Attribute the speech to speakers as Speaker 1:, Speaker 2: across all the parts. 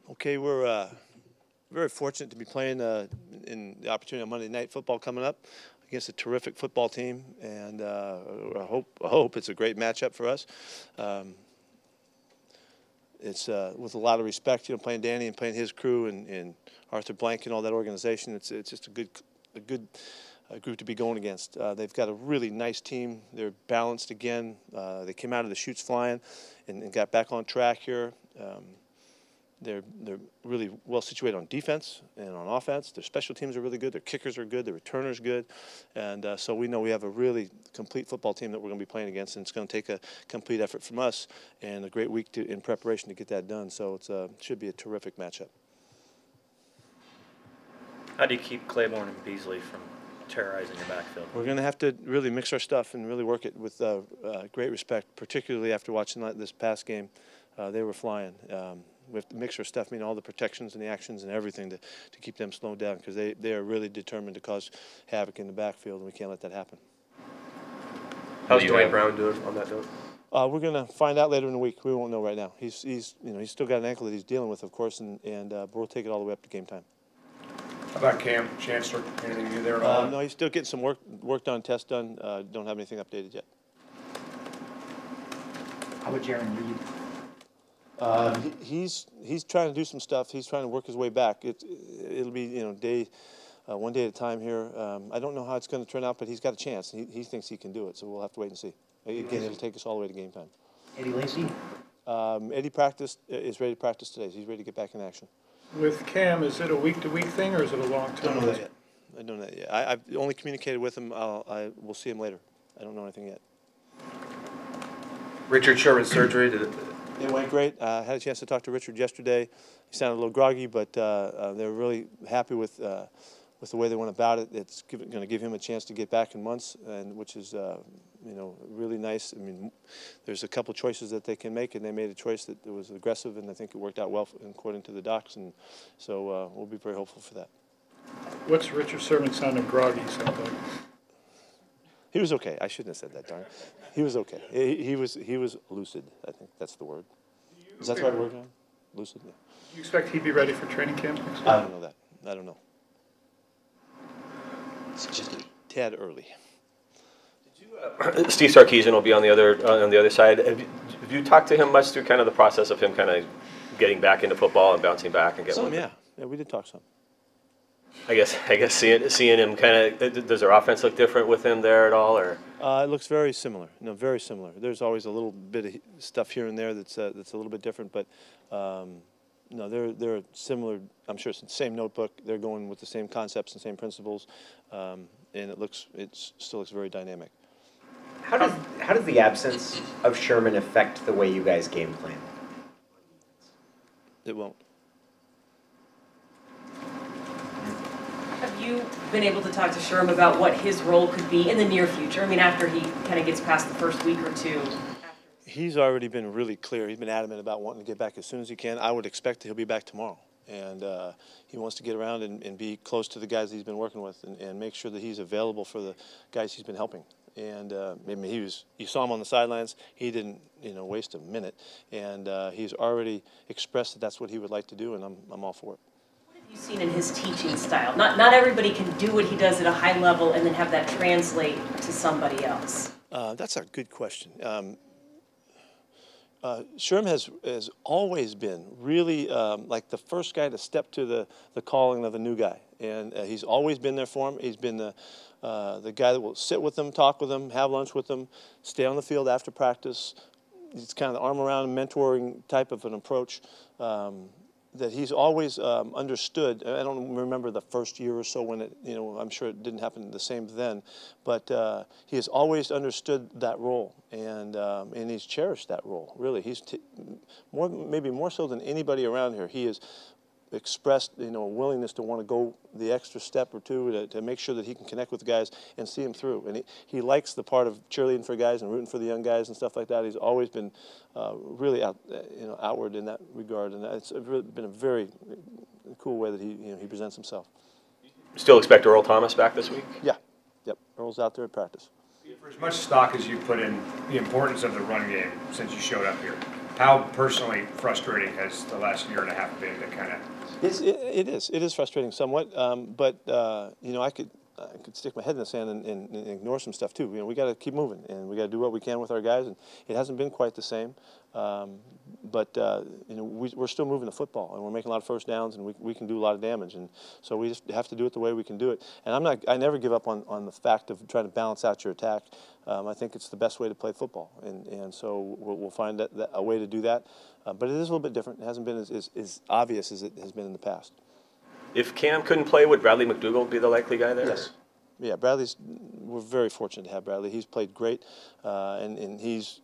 Speaker 1: Okay, we're very fortunate to be playing in the opportunity on Monday Night Football coming up against a terrific football team, and I hope it's a great matchup for us. It's with a lot of respect, playing Danny and playing his crew and Arthur Blank and all that organization. It's just a good group to be going against. They've got a really nice team. They're balanced again. They came out of the chutes flying and got back on track here. They're really well situated on defense and on offense. Their special teams are really good. Their kickers are good. Their returners good. And so we know we have a really complete football team that we're going to be playing against, and it's going to take a complete effort from us and a great week in preparation to get that done. So it should be a terrific matchup.
Speaker 2: How do you keep Claiborne and Beasley from terrorizing your backfield?
Speaker 1: We're going to have to really mix our stuff and really work it with great respect, particularly after watching this past game. They were flying. We have to mix our stuff, all the protections and the actions and everything to keep them slowed down, because they are really determined to cause havoc in the backfield, and we can't let that happen.
Speaker 3: How's Dwayne Brown doing on that note?
Speaker 1: We're going to find out later in the week. We won't know right now. He's still got an ankle that he's dealing with, of course, and we'll take it all the way up to game time.
Speaker 3: How about Cam Chancellor? Anything new there at all?
Speaker 1: No, he's still getting some work done, tests done. Don't have anything updated yet.
Speaker 4: How about Jaron Reed?
Speaker 1: He's trying to do some stuff. He's trying to work his way back. It'll be one day at a time here. I don't know how it's going to turn out, but he's got a chance. He thinks he can do it, so we'll have to wait and see. Again, it'll take us all the way to game time.
Speaker 4: Eddie Lacy?
Speaker 1: Eddie is ready to practice today. He's ready to get back in action.
Speaker 5: With Cam, is it a week-to-week thing or is it a long-term?
Speaker 1: I don't know that yet. I don't know that yet. I've only communicated with him. We'll see him later. I don't know anything yet.
Speaker 3: Richard Sherman's surgery,
Speaker 1: It went great. I had a chance to talk to Richard yesterday. He sounded a little groggy, but they were really happy with the way they went about it. It's going to give him a chance to get back in months, and which is really nice. There's a couple choices that they can make, and they made a choice that was aggressive, and I think it worked out well according to the docs, and so we'll be very hopeful for that.
Speaker 5: What's Richard Sherman sounding groggy sound like?
Speaker 1: He was okay. I shouldn't have said that, darn. He was okay. He was lucid. I think that's the word. Is that the right word, John? Lucid. Yeah.
Speaker 5: Do you expect he'd be ready for training camp next week?
Speaker 1: I don't know that. I don't know. It's just a tad early.
Speaker 6: Steve Sarkisian will be on the other side. Have you talked to him much through kind of the process of him kind of getting back into football and bouncing back and getting?
Speaker 1: Some, yeah, we did talk some.
Speaker 6: I guess seeing him kind of, does their offense look different with him there at all, or?
Speaker 1: It looks very similar. No, very similar. There's always a little bit of stuff here and there that's a little bit different, but no, they're similar. I'm sure it's the same notebook. They're going with the same concepts and same principles, and it still looks very dynamic.
Speaker 4: How does the absence of Sherman affect the way you guys game plan?
Speaker 1: It won't.
Speaker 7: Have you been able to talk to Sherm about what his role could be in the near future? I mean, after he kind of gets past the first week or two.
Speaker 1: He's already been really clear. He's been adamant about wanting to get back as soon as he can. I would expect that he'll be back tomorrow. And he wants to get around and be close to the guys that he's been working with and make sure that he's available for the guys he's been helping. And you saw him on the sidelines. He didn't waste a minute. And he's already expressed that that's what he would like to do, and I'm all for it.
Speaker 7: You've seen in his teaching style. Not everybody can do what he does at a high level and then have that translate to somebody else.
Speaker 1: That's a good question. Sherm has always been really like the first guy to step to the calling of a new guy, and he's always been there for him. He's been the guy that will sit with them, talk with them, have lunch with them, stay on the field after practice. It's kind of the arm around mentoring type of an approach. That he's always understood. I don't remember the first year or so when it, I'm sure it didn't happen the same then, but he has always understood that role, and he's cherished that role. Really, he's maybe more so than anybody around here. He has expressed, a willingness to want to go the extra step or two to make sure that he can connect with the guys and see them through. And he likes the part of cheerleading for guys and rooting for the young guys and stuff like that. He's always been really outward in that regard, and it's really been a very cool way that he presents himself.
Speaker 6: Still expect Earl Thomas back this week?
Speaker 1: Yeah, yep. Earl's out there at practice.
Speaker 3: For as much stock as you put in the importance of the run game since you showed up here,
Speaker 8: How personally frustrating has the last year and a half been to kind of?
Speaker 1: It is frustrating somewhat, but you know, I could stick my head in the sand and ignore some stuff too. You know, we got to keep moving, and we got to do what we can with our guys, and it hasn't been quite the same. But you know, we're still moving the football, and we're making a lot of first downs, and we can do a lot of damage, and so we just have to do it the way we can do it. And I never give up on the fact of trying to balance out your attack. I think it's the best way to play football, and so we'll find a way to do that. But it is a little bit different. It hasn't been as obvious as it has been in the past.
Speaker 6: If Cam couldn't play, would Bradley McDougald be the likely guy there?
Speaker 1: Yes. Yeah, we're very fortunate to have Bradley. He's played great, and he's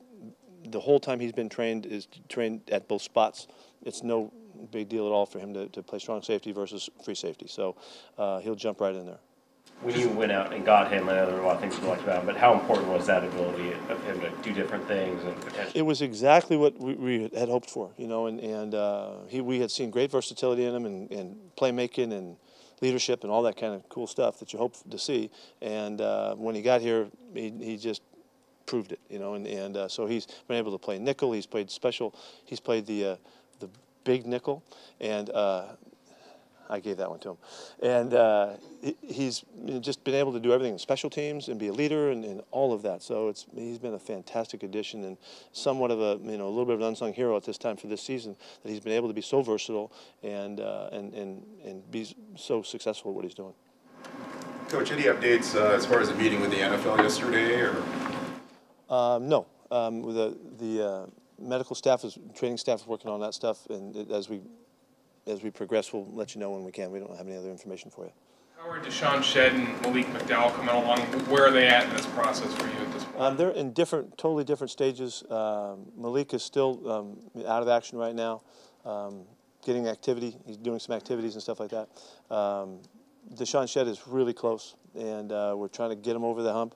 Speaker 1: the whole time he's been trained at both spots. It's no big deal at all for him to play strong safety versus free safety. So he'll jump right in there.
Speaker 9: When you went out and got him, I know there were a lot of things you liked about him, but how important was that ability of him to do different things and potentially?
Speaker 1: It was exactly what we had hoped for, you know, and we had seen great versatility in him and playmaking and leadership and all that kind of cool stuff that you hope to see. And when he got here, he just proved it, you know, and so he's been able to play nickel. He's played special. He's played the big nickel, and I gave that one to him. And he's just been able to do everything in special teams and be a leader and all of that. So he's been a fantastic addition and somewhat of a little bit of an unsung hero at this time for this season, that he's been able to be so versatile and be so successful at what he's doing.
Speaker 10: Coach, any updates as far as the meeting with the NFL yesterday, or?
Speaker 1: No. The medical staff, training staff is working on that stuff, and as we progress, we'll let you know when we can. We don't have any other information for you.
Speaker 11: How are Deshaun Shedd and Malik McDowell coming along? Where are they at in this process for you at this point?
Speaker 1: They're in totally different stages. Malik is still out of action right now, getting activity. He's doing some activities and stuff like that. Deshaun Shedd is really close, and we're trying to get him over the hump.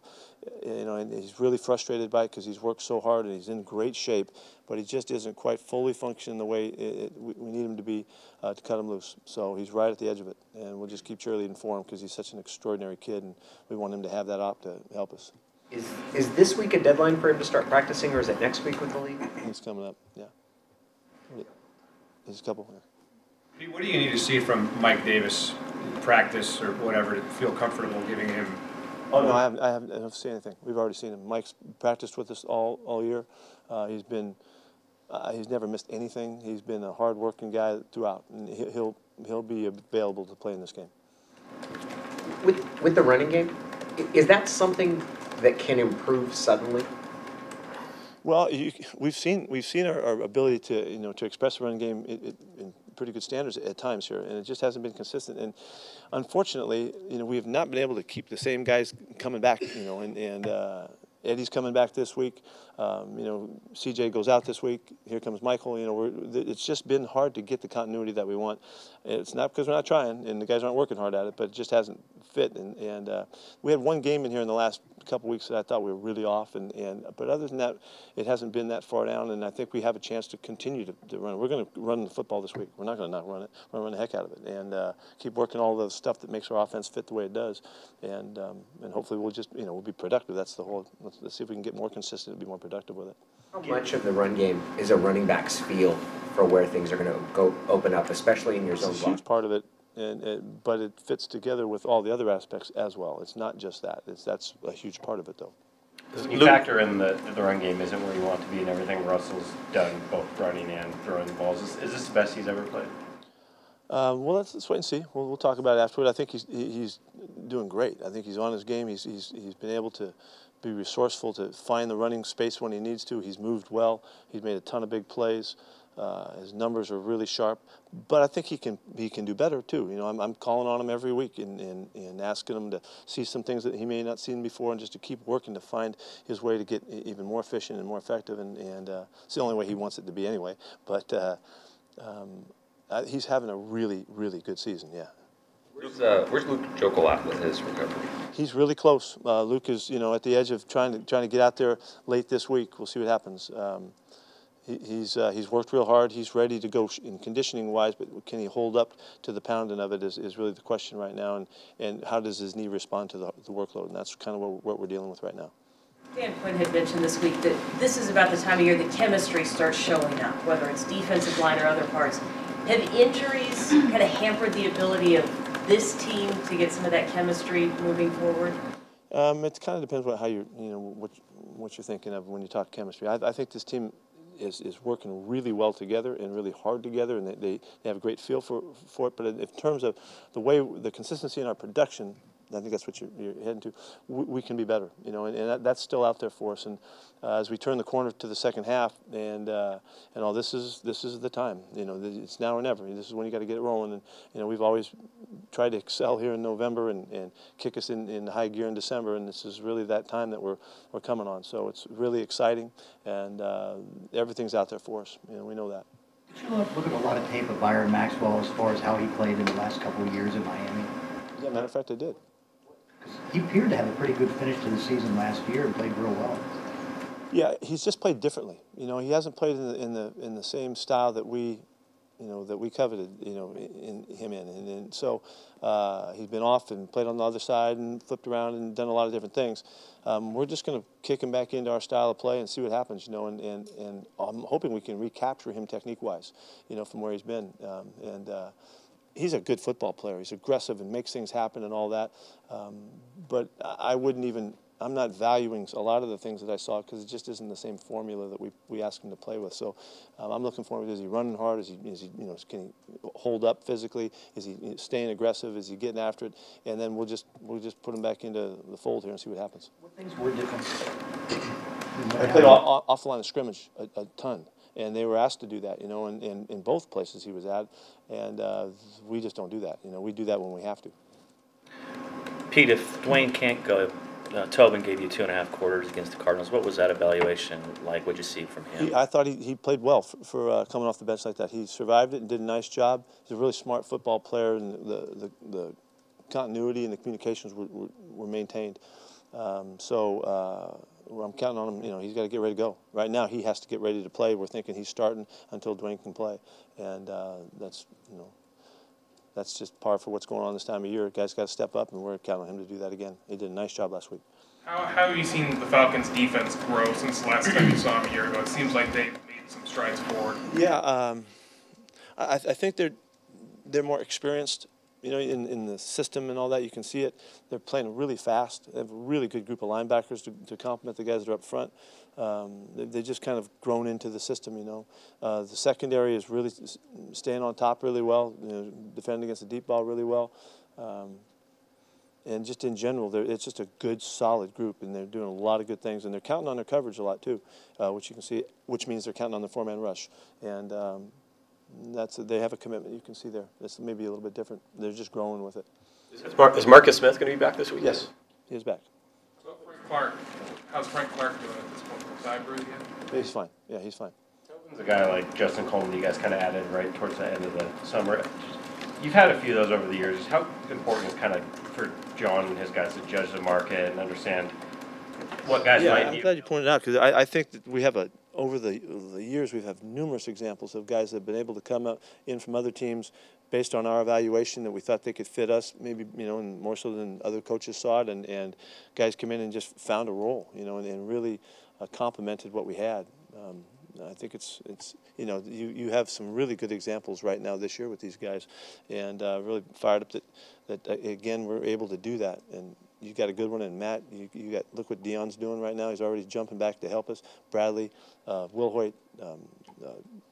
Speaker 1: You know, and he's really frustrated by it because he's worked so hard and he's in great shape, but he just isn't quite fully functioning the way we need him to be to cut him loose. So he's right at the edge of it, and we'll just keep cheerleading for him because he's such an extraordinary kid, and we want him to have that op to help us.
Speaker 4: Is this week a deadline for him to start practicing, or is it next week with the league?
Speaker 1: It's coming up, yeah. There's a couple. Yeah.
Speaker 8: Pete, what do you need to see from Mike Davis practice or whatever to feel comfortable giving him?
Speaker 1: Oh no, I haven't seen anything. We've already seen him. Mike's practiced with us all year. He's never missed anything. He's been a hard-working guy throughout, and he'll be available to play in this game.
Speaker 4: With the running game, is that something that can improve suddenly?
Speaker 1: Well, we've seen our ability to to express the running game in pretty good standards at times here, and it just hasn't been consistent. And unfortunately, we have not been able to keep the same guys coming back. And Eddie's coming back this week. CJ goes out this week. Here comes Michael. It's just been hard to get the continuity that we want. It's not because we're not trying, and the guys aren't working hard at it, but it just hasn't fit. And we had one game in here in the last couple weeks that I thought we were really off, but other than that, it hasn't been that far down, and I think we have a chance to continue to run it. We're going to run the football this week. We're not going to not run it. We're going to run the heck out of it, and keep working all the stuff that makes our offense fit the way it does, and hopefully we'll just we'll be productive. That's the whole. Let's see if we can get more consistent and be more productive with it.
Speaker 4: How much of the run game is a running back's feel for where things are going to go open up, especially in your zone block?
Speaker 1: It's a huge part of it. But it fits together with all the other aspects as well. It's not just that. That's a huge part of it, though.
Speaker 9: When you factor in the run game isn't where you want to be and everything Russell's done, both running and throwing the balls. Is this the best he's ever played?
Speaker 1: Well, let's wait and see. We'll talk about it afterward. I think he's doing great. I think he's on his game. He's been able to be resourceful to find the running space when he needs to. He's moved well. He's made a ton of big plays. His numbers are really sharp, but I think he can do better too. I'm calling on him every week and asking him to see some things that he may not seen before, and just to keep working to find his way to get even more efficient and more effective. And it's the only way he wants it to be anyway. But he's having a really, really good season. Yeah.
Speaker 3: Where's Luke Jokel at with his recovery?
Speaker 1: He's really close. Luke is at the edge of trying to get out there late this week. We'll see what happens. He's worked real hard. He's ready to go in conditioning wise, but can he hold up to the pounding of it is really the question right now. And how does his knee respond to the workload? And that's kind of what we're dealing with right now.
Speaker 7: Dan Quinn had mentioned this week that this is about the time of year that chemistry starts showing up, whether it's defensive line or other parts. Have injuries kind of hampered the ability of this team to get some of that chemistry moving forward?
Speaker 1: It kind of depends on how what you're thinking of when you talk chemistry. I think this team is working really well together and really hard together, and they have a great feel for it. But in terms of the consistency in our production, I think that's what you're heading to. We can be better, and that's still out there for us. And as we turn the corner to the second half, and all this is the time. It's now or never. This is when you got to get it rolling. And we've always tried to excel here in November and kick us in high gear in December. And this is really that time that we're coming on. So it's really exciting, and everything's out there for us. We know that.
Speaker 12: Did you look at a lot of tape of Byron Maxwell as far as how he played in the last couple of years in Miami?
Speaker 1: As a matter of fact, I did.
Speaker 12: He appeared to have a pretty good finish to the season last year and played real well.
Speaker 1: Yeah, he's just played differently. He hasn't played in the same style that we coveted. And so he's been off and played on the other side and flipped around and done a lot of different things. We're just going to kick him back into our style of play and see what happens. And I'm hoping we can recapture him technique-wise. From where he's been. He's a good football player. He's aggressive and makes things happen and all that. But I'm not valuing a lot of the things that I saw because it just isn't the same formula that we asked him to play with. So I'm looking forward to, is he running hard? Is he can he hold up physically? Is he staying aggressive? Is he getting after it? And then we'll just put him back into the fold here and see what happens.
Speaker 12: What things were different?
Speaker 1: I played off the line of scrimmage a ton. And they were asked to do that, in both places he was at, and we just don't do that. We do that when we have to.
Speaker 2: Pete, if Dwayne can't go, Tobin gave you 2.5 quarters against the Cardinals. What was that evaluation like? What did you see from him?
Speaker 1: I thought he played well for coming off the bench like that. He survived it and did a nice job. He's a really smart football player, and the continuity and the communications were maintained. I'm counting on him. He's got to get ready to go. Right now, he has to get ready to play. We're thinking he's starting until Dwayne can play, and that's just par for what's going on this time of year. Guys got to step up, and we're counting on him to do that again. He did a nice job last week.
Speaker 11: How have you seen the Falcons' defense grow since the last time you saw them a year ago? It seems like they've made some strides forward.
Speaker 1: Yeah, I think they're more experienced. In the system and all that, you can see it. They're playing really fast. They have a really good group of linebackers to complement the guys that are up front. They've just kind of grown into the system, The secondary is really staying on top really well, defending against the deep ball really well. And just in general, it's just a good, solid group, and they're doing a lot of good things. And they're counting on their coverage a lot, too, which you can see, which means they're counting on the four-man rush. And they have a commitment you can see there. That's maybe a little bit different. They're just growing with it.
Speaker 6: Is Marcus Smith going to be back this week?
Speaker 1: Yes, he is back.
Speaker 11: So Frank Clark, how's Frank Clark doing at this point? Side bruise yet?
Speaker 1: He's fine. Yeah, he's fine.
Speaker 9: A guy like Justin Coleman, you guys kind of added right towards the end of the summer. You've had a few of those over the years. How important is kind of for John and his guys to judge the market and understand what guys might need?
Speaker 1: I'm glad you pointed out because I think that we have over the years, we've had numerous examples of guys that have been able to come in from other teams based on our evaluation that we thought they could fit us, maybe, and more so than other coaches saw it, and guys come in and just found a role, and really complemented what we had. I think it's you have some really good examples right now this year with these guys, and really fired up that again we're able to do that. And you got a good one in Matt. You got look what Deion's doing right now. He's already jumping back to help us. Bradley, Will Hoyt,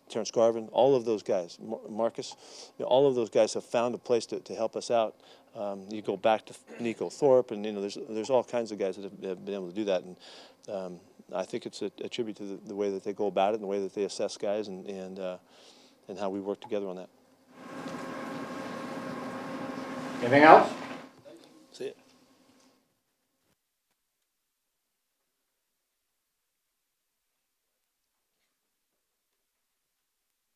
Speaker 1: Terrence Garvin, all of those guys, Marcus, all of those guys have found a place to help us out. You go back to Nico Thorpe, and there's all kinds of guys that have been able to do that. And I think it's a tribute to the way that they go about it and the way that they assess guys and how we work together on that.
Speaker 12: Anything else?